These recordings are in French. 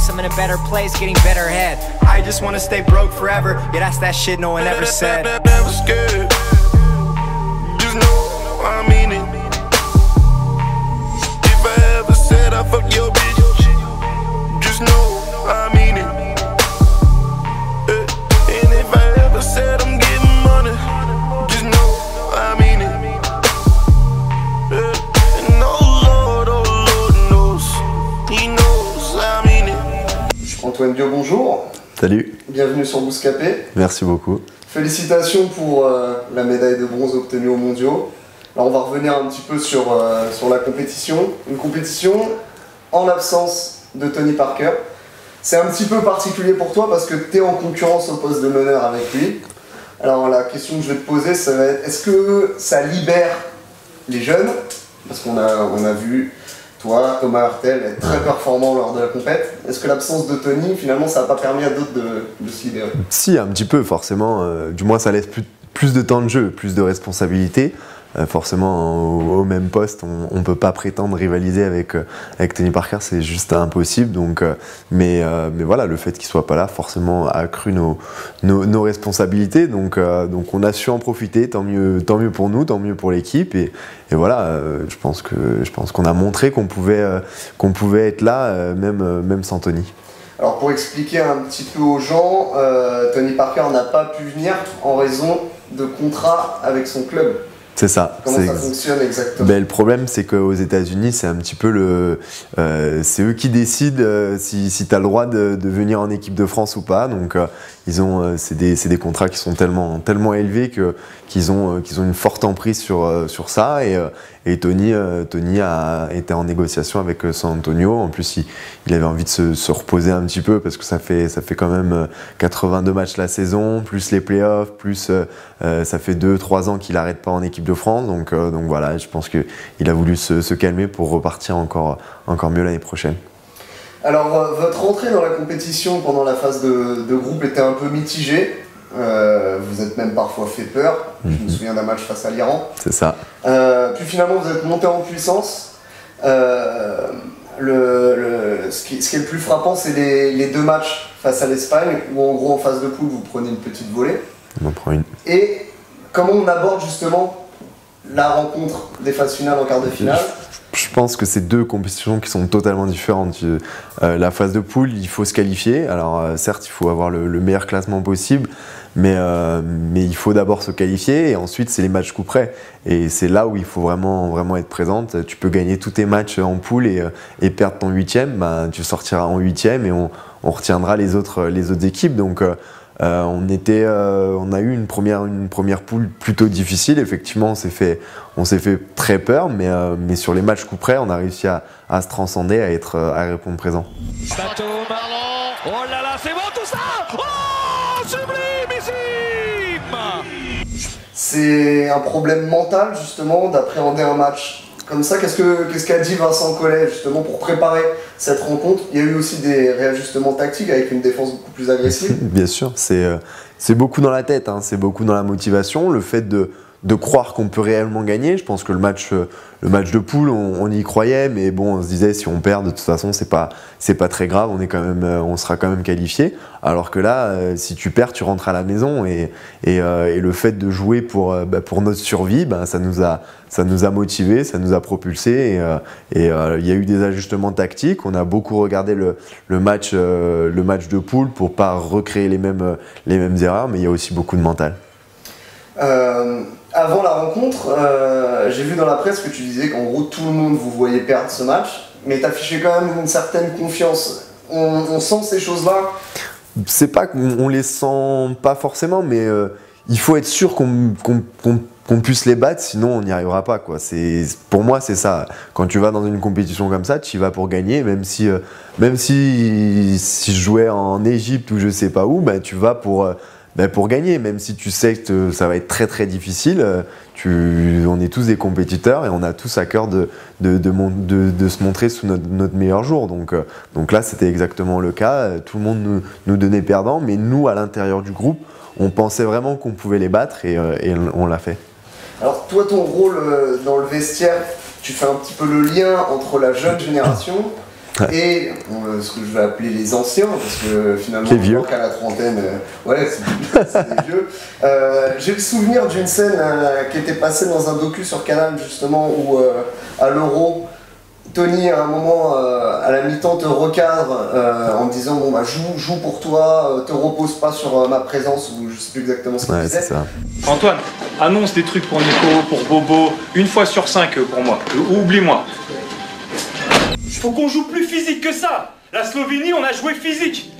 place, I'm in a better place, getting better ahead. I just wanna stay broke forever, yeah that's that shit no one ever said. Never scared, just know I mean it. If I ever said I fuck your bitch, just know I mean it. And if I ever said I'm getting money, just know I mean it. And oh Lord knows, he knows I mean it. Antoine Bio, bonjour. Salut. Bienvenue sur Bouscapé. Merci beaucoup. Félicitations pour la médaille de bronze obtenue aux mondiaux. Alors on va revenir un petit peu sur la compétition. Une compétition en l'absence de Tony Parker. C'est un petit peu particulier pour toi parce que tu es en concurrence au poste de meneur avec lui. Alors la question que je vais te poser, ça va être, est-ce que ça libère les jeunes? Parce qu'on a vu toi, Thomas Hurtel, être très performant lors de la compète. Est-ce que l'absence de Tony, finalement, ça n'a pas permis à d'autres de se libérer? Si, un petit peu, forcément. Du moins, ça laisse plus de temps de jeu, plus de responsabilités. Forcément, au même poste, on ne peut pas prétendre rivaliser avec Tony Parker, c'est juste impossible. Donc, mais voilà, le fait qu'il ne soit pas là, forcément, a accru nos responsabilités. Donc on a su en profiter, tant mieux pour nous, tant mieux pour l'équipe. Et voilà, je pense qu'on a montré qu'on pouvait être là, même sans Tony. Alors pour expliquer un petit peu aux gens, Tony Parker n'a pas pu venir en raison de contrat avec son club. C'est ça. Comment ça fonctionne exactement? Le problème, c'est qu'aux États-Unis, c'est un petit peu c'est eux qui décident si tu as le droit de venir en équipe de France ou pas. Donc, c'est des contrats qui sont tellement élevés qu'ils ont une forte emprise sur ça. Et Tony a été en négociation avec San Antonio. En plus, il avait envie de se reposer un petit peu parce que ça fait quand même 82 matchs la saison, plus les playoffs, plus ça fait 2-3 ans qu'il n'arrête pas en équipe de France. Donc voilà, je pense qu'il a voulu se calmer pour repartir encore mieux l'année prochaine. Alors, votre entrée dans la compétition pendant la phase de groupe était un peu mitigée. Vous êtes même parfois fait peur. Je me souviens d'un match face à l'Iran. C'est ça. Puis finalement, vous êtes monté en puissance. Ce qui est le plus frappant, c'est les deux matchs face à l'Espagne, où en gros, en phase de poule, vous prenez une petite volée. On en prend une. Et comment on aborde justement la rencontre des phases finales en quart de finale? Je pense que c'est deux compétitions qui sont totalement différentes. La phase de poule, il faut se qualifier. Alors certes, il faut avoir le meilleur classement possible, mais il faut d'abord se qualifier et ensuite c'est les matchs coup près. Et c'est là où il faut vraiment être présente. Tu peux gagner tous tes matchs en poule et perdre ton huitième, tu sortiras en huitième et on retiendra les autres équipes. Donc on a eu une première poule plutôt difficile. Effectivement, on s'est fait très peur, mais sur les matchs coup près, on a réussi à se transcender, à répondre présent. Bateau, Marlon, oh là là, c'est bon tout ça! Oh, sublimissime! C'est un problème mental, justement, d'appréhender un match comme ça. Qu'est-ce qu'a dit Vincent Collet, justement, pour préparer cette rencontre? Il y a eu aussi des réajustements tactiques avec une défense beaucoup plus agressive. Bien sûr, c'est beaucoup dans la tête, hein, c'est beaucoup dans la motivation, le fait de croire qu'on peut réellement gagner. Je pense que le match de poule, on y croyait, mais bon, on se disait si on perd, de toute façon, c'est pas très grave, on sera quand même qualifié. Alors que là, si tu perds, tu rentres à la maison et le fait de jouer pour notre survie, ça nous a motivés, ça nous a propulsés et il y a eu des ajustements tactiques. On a beaucoup regardé le match de poule pour pas recréer les mêmes erreurs, mais il y a aussi beaucoup de mental. Avant la rencontre, j'ai vu dans la presse que tu disais qu'en gros tout le monde vous voyait perdre ce match, mais tu affichais quand même une certaine confiance. On sent ces choses-là? C'est pas qu'on les sent pas forcément, mais il faut être sûr qu'on puisse les battre, sinon on n'y arrivera pas, quoi. Pour moi, c'est ça. Quand tu vas dans une compétition comme ça, tu y vas pour gagner, même si je jouais en Égypte ou je sais pas où, tu vas pour gagner, même si tu sais que ça va être très très difficile. On est tous des compétiteurs et on a tous à cœur de se montrer sous notre meilleur jour. Donc là, c'était exactement le cas. Tout le monde nous donnait perdant, mais nous, à l'intérieur du groupe, on pensait vraiment qu'on pouvait les battre et on l'a fait. Alors toi, ton rôle dans le vestiaire, tu fais un petit peu le lien entre la jeune génération et ce que je vais appeler les anciens, parce que finalement, les vieux. qu'à la trentaine, ouais, c'est des vieux. J'ai le souvenir d'une scène qui était passée dans un docu sur Canal, justement, où à l'Euro, Tony, à un moment, à la mi-temps, te recadre en me disant bon, bah, joue pour toi, te repose pas sur ma présence, ou je sais plus exactement ce qu'il disait. C'est ça. Antoine, annonce des trucs pour Nico, pour Bobo, une fois sur 5 pour moi. Oublie-moi. Faut qu'on joue plus physique que ça. La Slovénie, on a joué physique.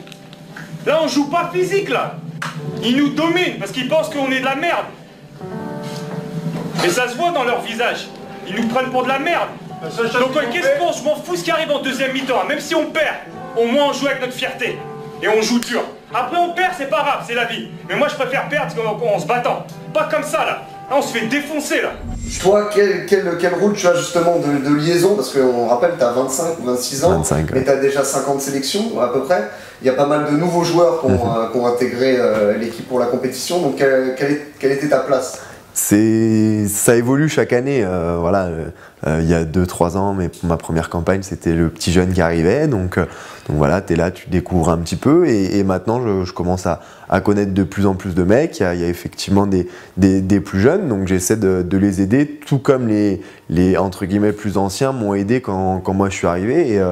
Là, on joue pas physique, là. Ils nous dominent parce qu'ils pensent qu'on est de la merde. Et ça se voit dans leur visage. Ils nous prennent pour de la merde. Donc qu'est-ce qu'on, je m'en fous ce qui arrive en deuxième mi-temps. Même si on perd, au moins on joue avec notre fierté. Et on joue dur. Après on perd, c'est pas grave, c'est la vie. Mais moi je préfère perdre en se battant. Pas comme ça là. Là on se fait défoncer là. Toi, quel rôle tu as justement de liaison? Parce qu'on rappelle, tu as 25 ou 26 ans, 25, mais tu as déjà 50 sélections à peu près. Il y a pas mal de nouveaux joueurs qui ont intégré l'équipe pour la compétition. Donc quelle était ta place? Ça évolue chaque année. Il y a 2-3 ans, mais ma première campagne, c'était le petit jeune qui arrivait. Donc voilà, tu es là, tu découvres un petit peu. Et maintenant, je commence à connaître de plus en plus de mecs. Il y a effectivement des plus jeunes, donc j'essaie de les aider, tout comme les entre guillemets plus anciens m'ont aidé quand moi je suis arrivé. Et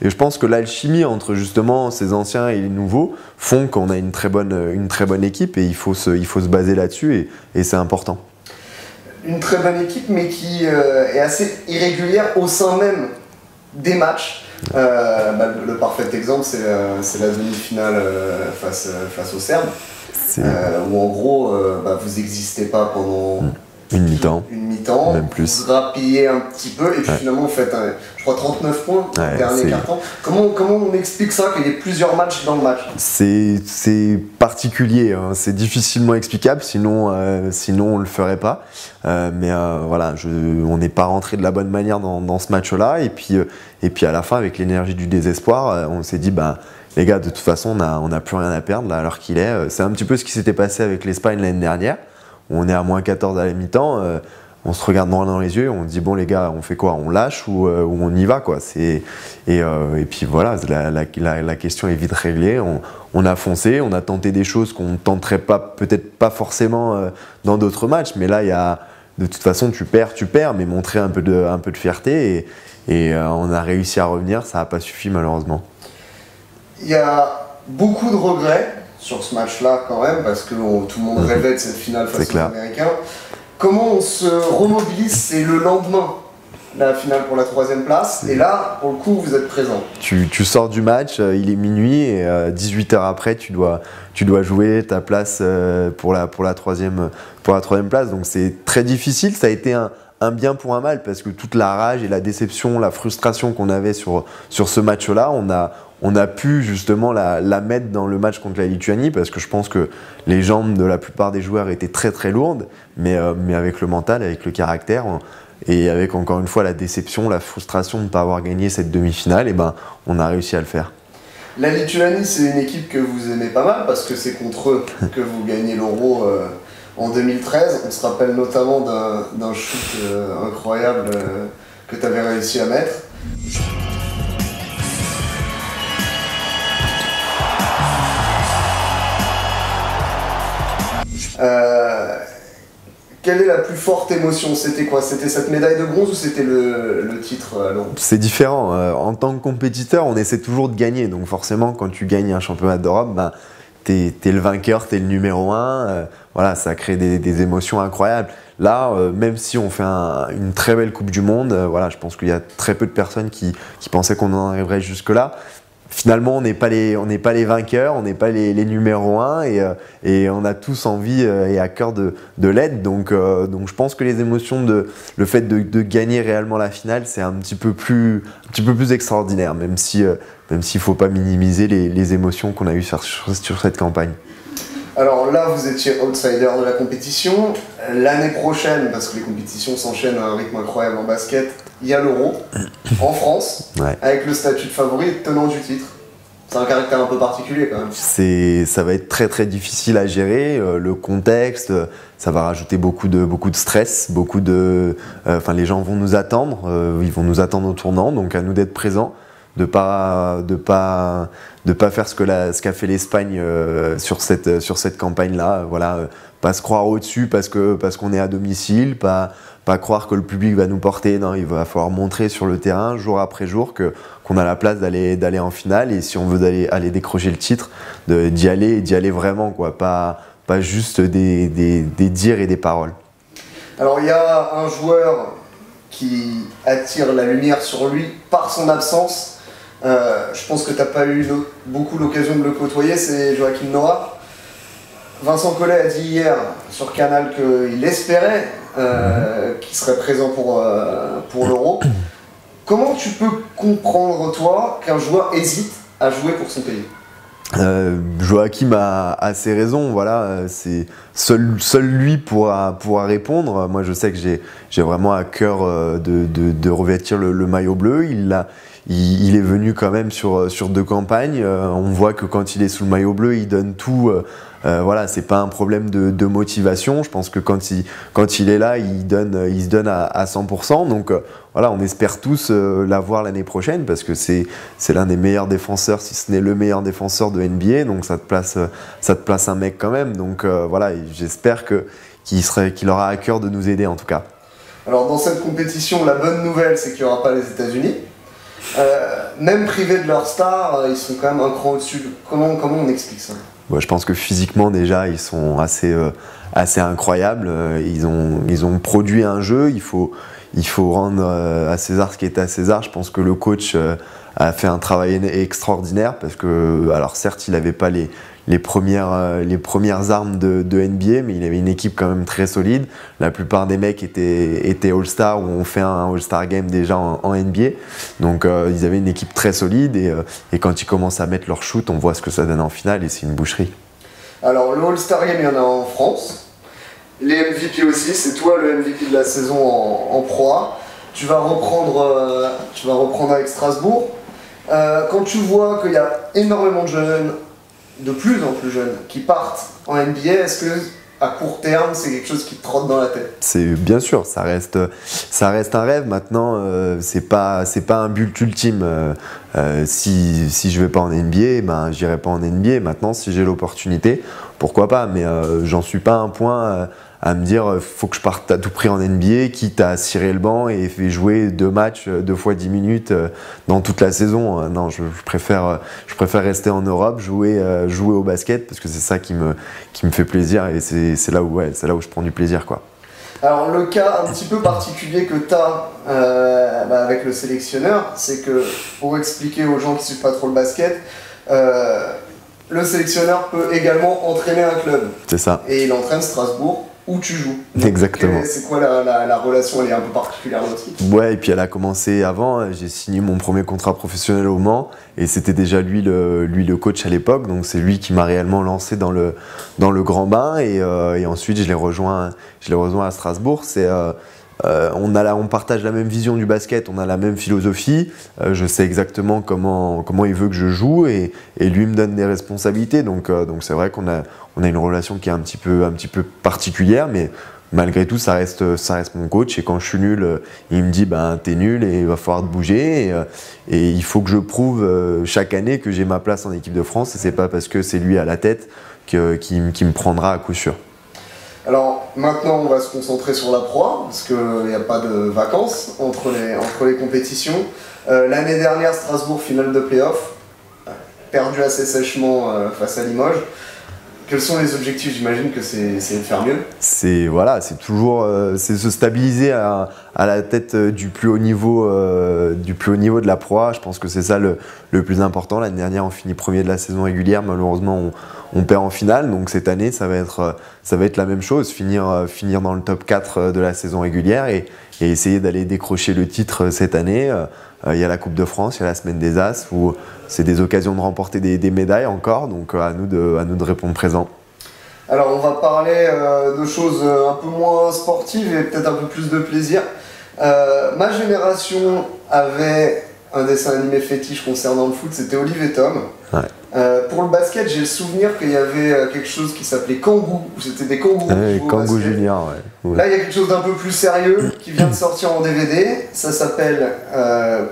je pense que l'alchimie entre justement ces anciens et les nouveaux font qu'on a une très bonne équipe, et il faut se baser là-dessus, et c'est important. Une très bonne équipe, mais qui est assez irrégulière au sein même des matchs. Le parfait exemple, c'est la demi-finale face aux Serbes, où en gros, vous n'existez pas pendant une mi-temps, même plus. Vous rapillez un petit peu, et puis finalement vous faites, je crois, 39 points dernier carton. Comment on explique ça, qu'il y ait plusieurs matchs dans le match? C'est particulier, hein. C'est difficilement explicable, sinon on le ferait pas. Voilà, on n'est pas rentré de la bonne manière dans ce match-là, et puis à la fin, avec l'énergie du désespoir, on s'est dit les gars, de toute façon, on n'a plus rien à perdre là, à l'heure qu'il est. C'est un petit peu ce qui s'était passé avec l'Espagne l'année dernière. On est à moins 14 à la mi-temps, on se regarde droit dans les yeux, on se dit bon les gars, on fait quoi? On lâche ou on y va quoi? Et puis voilà, la question est vite réglée. On a foncé, on a tenté des choses qu'on ne tenterait peut-être pas forcément dans d'autres matchs, mais là de toute façon tu perds, mais montrer un peu de fierté, et on a réussi à revenir. Ça n'a pas suffi malheureusement. Il y a beaucoup de regrets sur ce match-là quand même, parce que tout le monde rêvait de cette finale face aux Américains. Comment on se remobilise? C'est le lendemain, la finale pour la 3e place, et là, pour le coup, vous êtes présent. Tu sors du match, il est minuit, et 18 heures après, tu dois jouer ta place pour la 3e place. Donc c'est très difficile, ça a été un bien pour un mal, parce que toute la rage et la déception, la frustration qu'on avait sur ce match-là, on a pu justement la mettre dans le match contre la Lituanie, parce que je pense que les jambes de la plupart des joueurs étaient très très lourdes, mais avec le mental, avec le caractère, et avec encore une fois la déception, la frustration de ne pas avoir gagné cette demi-finale, on a réussi à le faire. La Lituanie, c'est une équipe que vous aimez pas mal, parce que c'est contre eux que vous gagnez l'Euro en 2013. On se rappelle notamment d'un shoot incroyable que tu avais réussi à mettre. Quelle est la plus forte émotion? C'était quoi? C'était cette médaille de bronze ou c'était le titre à l'Euro? C'est différent. En tant que compétiteur, on essaie toujours de gagner. Donc forcément, quand tu gagnes un championnat d'Europe, t'es le vainqueur, t'es le numéro 1. Voilà, ça crée des émotions incroyables. Là, même si on fait une très belle Coupe du Monde, voilà, je pense qu'il y a très peu de personnes qui pensaient qu'on en arriverait jusque-là. Finalement, on n'est pas les vainqueurs, on n'est pas les numéros 1, et on a tous envie et à cœur de l'être. Donc je pense que les émotions, le fait de gagner réellement la finale, c'est un petit peu plus extraordinaire, même s'il ne faut pas minimiser les émotions qu'on a eues sur cette campagne. Alors là, vous étiez outsider de la compétition. L'année prochaine, parce que les compétitions s'enchaînent à un rythme incroyable en basket, il y a l'Euro en France, avec le statut de favori et de tenant du titre. C'est un caractère un peu particulier quand même. Ça va être très très difficile à gérer. Le contexte, ça va rajouter beaucoup de stress, les gens vont nous attendre, ils vont nous attendre au tournant, donc à nous d'être présents. pas faire ce qu'a fait l'Espagne sur cette campagne-là. Voilà, pas se croire au-dessus parce qu'on est à domicile, pas croire que le public va nous porter. Non, il va falloir montrer sur le terrain, jour après jour, qu'on a la place d'aller en finale. Et si on veut aller décrocher le titre, d'y aller vraiment, quoi. Pas juste des dires et des paroles. Alors il y a un joueur qui attire la lumière sur lui par son absence. Je pense que tu n'as pas eu beaucoup l'occasion de le côtoyer, c'est Joachim Noah. Vincent Collet a dit hier sur Canal qu'il espérait qu'il serait présent pour l'Euro. Comment tu peux comprendre, toi, qu'un joueur hésite à jouer pour son pays ? Joachim a ses raisons, voilà, c'est seul lui pourra répondre. Moi je sais que j'ai vraiment à cœur de revêtir le maillot bleu. Il est venu quand même sur 2 campagnes. On voit que quand il est sous le maillot bleu, il donne tout. Voilà, c'est pas un problème de motivation. Je pense que quand il est là, il se donne à 100%. Donc voilà, on espère tous l'avoir l'année prochaine parce que c'est l'un des meilleurs défenseurs, si ce n'est le meilleur défenseur de NBA. Donc ça te place un mec quand même. Donc voilà, j'espère qu'il aura à cœur de nous aider en tout cas. Alors dans cette compétition, la bonne nouvelle, c'est qu'il n'y aura pas les États-Unis. Même privés de leur star, ils sont quand même un cran au-dessus. Comment on explique ça ? Ouais, je pense que physiquement déjà ils sont assez incroyables. Ils ont produit un jeu. Il faut rendre à César ce qui est à César. Je pense que le coach a fait un travail extraordinaire parce que, alors certes, il n'avait pas les premières armes de NBA, mais il avait une équipe quand même très solide. La plupart des mecs étaient All-Star ou ont fait un All-Star Game déjà en NBA. Donc ils avaient une équipe très solide et quand ils commencent à mettre leur shoot, on voit ce que ça donne en finale et c'est une boucherie. Alors le All-Star Game, il y en a en France. Les MVP aussi, c'est toi le MVP de la saison en Pro A. Tu vas reprendre avec Strasbourg. Quand tu vois qu'il y a énormément de jeunes, de plus en plus jeunes, qui partent en NBA, est-ce que à court terme c'est quelque chose qui te trotte dans la tête ? C'est bien sûr, ça reste un rêve. Maintenant, c'est pas un but ultime. Si je vais pas en NBA, ben j'irai pas en NBA. Maintenant, si j'ai l'opportunité, pourquoi pas. Mais j'en suis pas à un point à me dire faut que je parte à tout prix en NBA, quitte à cirer le banc et jouer 2 matchs, 2 fois 10 minutes dans toute la saison. Non, je préfère rester en Europe, jouer au basket parce que c'est ça qui me fait plaisir et c'est là où je prends du plaisir, quoi. Alors le cas un petit peu particulier que tu as avec le sélectionneur, c'est que pour expliquer aux gens qui ne suivent pas trop le basket, le sélectionneur peut également entraîner un club. C'est ça. Et il entraîne Strasbourg, où tu joues. Donc, exactement. C'est quoi la relation? Elle est un peu particulière aussi. Ouais, et puis elle a commencé avant. J'ai signé mon premier contrat professionnel au Mans et c'était déjà lui le coach à l'époque. Donc c'est lui qui m'a réellement lancé dans le grand bain et ensuite je l'ai rejoint à Strasbourg. On partage la même vision du basket, on a la même philosophie. Je sais exactement comment il veut que je joue et lui me donne des responsabilités. Donc c'est vrai qu'on a une relation qui est un petit peu particulière, mais malgré tout ça reste mon coach. Et quand je suis nul, il me dit t'es nul et il va falloir te bouger. Et il faut que je prouve chaque année que j'ai ma place en équipe de France. Et c'est pas parce que c'est lui à la tête qui me prendra à coup sûr. Alors maintenant on va se concentrer sur la Pro A parce qu'il n'y a pas de vacances entre les compétitions. L'année dernière Strasbourg finale de play-off, perdu assez sèchement face à Limoges. Quels sont les objectifs? J'imagine que c'est de faire mieux. C'est toujours se stabiliser à la tête du plus haut niveau de la Pro A. Je pense que c'est ça le plus important. L'année dernière on finit premier de la saison régulière, malheureusement on perd en finale, donc cette année ça va être la même chose, finir dans le top 4 de la saison régulière et essayer d'aller décrocher le titre cette année. Il y a la Coupe de France, il y a la Semaine des As où c'est des occasions de remporter des médailles encore, donc à nous de répondre présent. Alors on va parler de choses un peu moins sportives et peut-être un peu plus de plaisir. Ma génération avait un dessin animé fétiche concernant le foot, c'était Olive et Tom. Ouais. Pour le basket, j'ai le souvenir qu'il y avait quelque chose qui s'appelait Kangoo, où c'était des kangourous. Kangoo Junior, ouais. Là, il y a quelque chose d'un peu plus sérieux qui vient de sortir en DVD. Ça s'appelle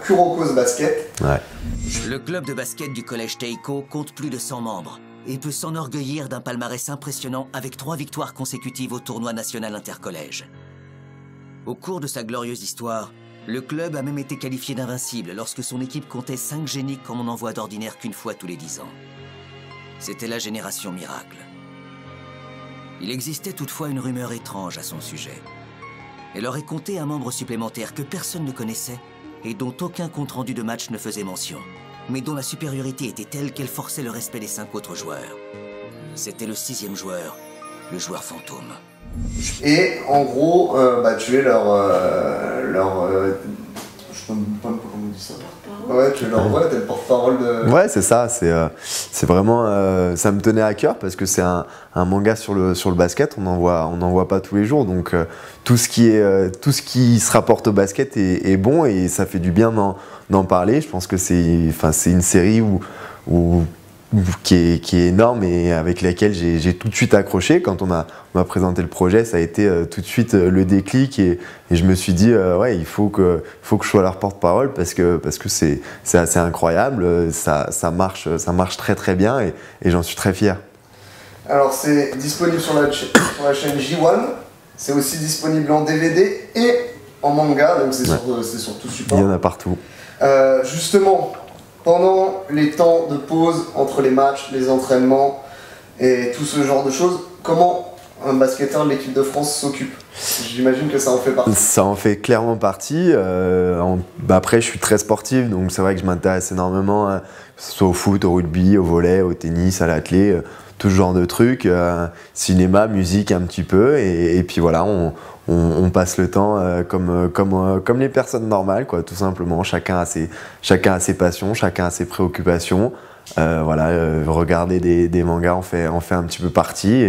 Kuroko's Basket. Ouais. Le club de basket du collège Teiko compte plus de 100 membres et peut s'enorgueillir d'un palmarès impressionnant avec 3 victoires consécutives au tournoi national intercollège. Au cours de sa glorieuse histoire, le club a même été qualifié d'invincible lorsque son équipe comptait 5 génies comme on n'en voit d'ordinaire qu'une fois tous les 10 ans. C'était la génération miracle. Il existait toutefois une rumeur étrange à son sujet. Elle aurait compté un membre supplémentaire que personne ne connaissait et dont aucun compte-rendu de match ne faisait mention, mais dont la supériorité était telle qu'elle forçait le respect des 5 autres joueurs. C'était le 6e joueur, le joueur fantôme. Et en gros, tu es leur je sais pas comment on dit ça. Ouais, tu es leur t'es le porte-parole de. Ouais, c'est ça. C'est vraiment. Ça me tenait à cœur parce que c'est un manga sur le basket. On n'en voit pas tous les jours. Donc tout ce qui se rapporte au basket est bon et ça fait du bien d'en parler. Je pense que c'est une série qui est énorme et avec laquelle j'ai tout de suite accroché. Quand on m'a présenté le projet, ça a été tout de suite le déclic et je me suis dit ouais, il faut que je sois leur porte-parole parce que c'est assez incroyable, ça marche très très bien et j'en suis très fier. Alors c'est disponible sur la chaîne J1, c'est aussi disponible en DVD et en manga, donc c'est sur tout support. Il y en a partout. Justement, pendant les temps de pause entre les matchs, les entraînements et tout ce genre de choses, comment un basketteur de l'équipe de France s'occupe? J'imagine que ça en fait partie. Ça en fait clairement partie. Après, je suis très sportif, donc c'est vrai que je m'intéresse énormément, que ce soit au foot, au rugby, au volley, au tennis, à l'athlé, tout ce genre de trucs. Cinéma, musique un petit peu, et puis voilà, on passe le temps comme les personnes normales, quoi, tout simplement. Chacun a ses passions, chacun a ses préoccupations. Regarder des mangas en fait un petit peu partie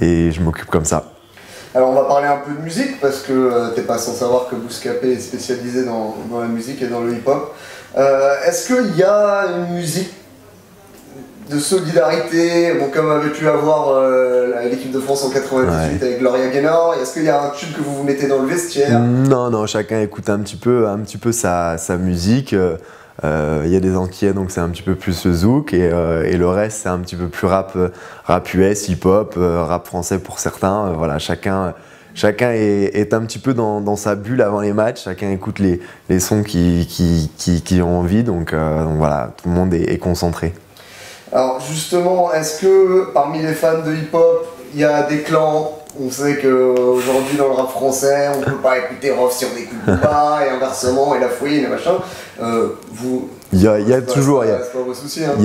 et je m'occupe comme ça. Alors on va parler un peu de musique parce que t'es pas sans savoir que Bouscapé est spécialisé dans la musique et dans le hip-hop. Est-ce qu'il y a une musique de solidarité, comme avait pu avoir l'équipe de France en 98 avec Gloria Gaynor? Est-ce qu'il y a un tube que vous mettez dans le vestiaire? Non, chacun écoute un petit peu sa musique. Il y a des Antillais, donc c'est un petit peu plus zouk et le reste c'est un petit peu plus rap US, hip-hop, rap français pour certains. Voilà, chacun est un petit peu dans sa bulle avant les matchs, chacun écoute les sons qui ont envie, donc voilà, tout le monde est concentré. Alors justement, est-ce que parmi les fans de hip-hop, il y a des clans? On sait qu'aujourd'hui dans le rap français, on ne peut pas écouter Rof si on écoute Booba et inversement, et La Fouine et machin. Il y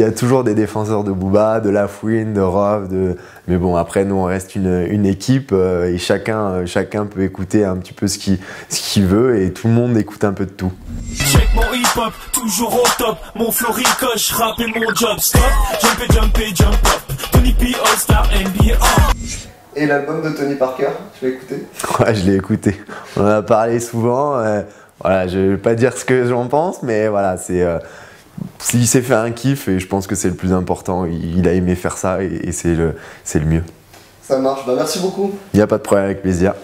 a toujours des défenseurs de Booba, de La Fouine, de Rof, mais bon, après nous on reste une équipe et chacun peut écouter un petit peu ce qu'il veut et tout le monde écoute un peu de tout. Check mon hip-hop, toujours au top. Mon flow ricoche, rap et mon job stop. Jump up. Tony P, All-Star, NBA. Et l'album de Tony Parker, tu l'as écouté? Ouais, je l'ai écouté. On en a parlé souvent. Voilà, je vais pas dire ce que j'en pense, mais voilà, il s'est fait un kiff et je pense que c'est le plus important. Il a aimé faire ça et c'est le mieux. Ça marche. Merci beaucoup. Il n'y a pas de problème, avec plaisir.